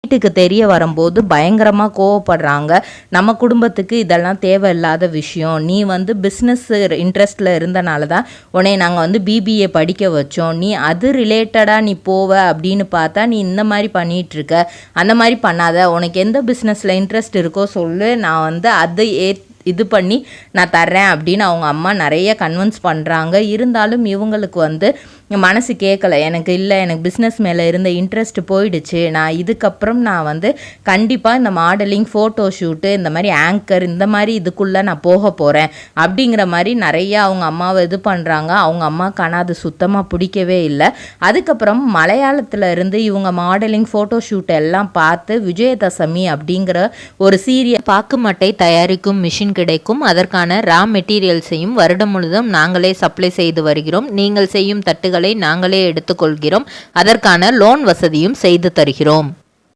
வீட்டுக்கு தெரிய வரும்போது பயங்கரமாக கோவப்படுறாங்க. நம்ம குடும்பத்துக்கு இதெல்லாம் தேவையில்லாத விஷயம், நீ வந்து பிஸ்னஸ் இன்ட்ரெஸ்டில் இருந்தனால தான் உன்னை நாங்கள் வந்து பிபிஏ படிக்க வச்சோம், நீ அது ரிலேட்டடாக நீ போவ அப்படின்னு பார்த்தா நீ இந்த மாதிரி பண்ணிகிட்ருக்க, அந்த மாதிரி பண்ணாத, உனக்கு எந்த பிஸ்னஸில் இன்ட்ரெஸ்ட் இருக்கோ சொல்லு, நான் வந்து அதை இது பண்ணி நான் தர்றேன் அப்படின்னு அவங்க அம்மா நிறைய கன்வின்ஸ் பண்ணுறாங்க. இருந்தாலும் இவங்களுக்கு வந்து மனசு கேட்கலை. எனக்கு இல்லை, எனக்கு பிஸ்னஸ் மேலே இருந்த இன்ட்ரெஸ்ட் போயிடுச்சு, நான் இதுக்கப்புறம் நான் வந்து கண்டிப்பாக இந்த மாடலிங், ஃபோட்டோ ஷூட்டு, இந்த மாதிரி ஆங்கர், இந்த மாதிரி இதுக்குள்ளே நான் போக போகிறேன் அப்படிங்கிற மாதிரி நிறையா அவங்க அம்மாவை இது பண்ணுறாங்க. அவங்க அம்மாக்கான அது சுத்தமாக பிடிக்கவே இல்லை. அதுக்கப்புறம் மலையாளத்தில் இருந்து இவங்க மாடலிங், ஃபோட்டோ ஷூட் எல்லாம் பார்த்து விஜயதசமி அப்படிங்கிற ஒரு சீரியல் பாக்குமட்டை தயாரிக்கும் மிஷின் கிடைக்கும். அதற்கான ரா மெட்டீரியல்ஸையும் வருடம் முழுதும் நாங்களே சப்ளை செய்து வருகிறோம். நீங்கள் செய்யும் தட்டுகள் நாங்களே எடுத்துக்கொள்கிறோம். அதற்கான லோன் வசதியும் செய்து தருகிறோம்.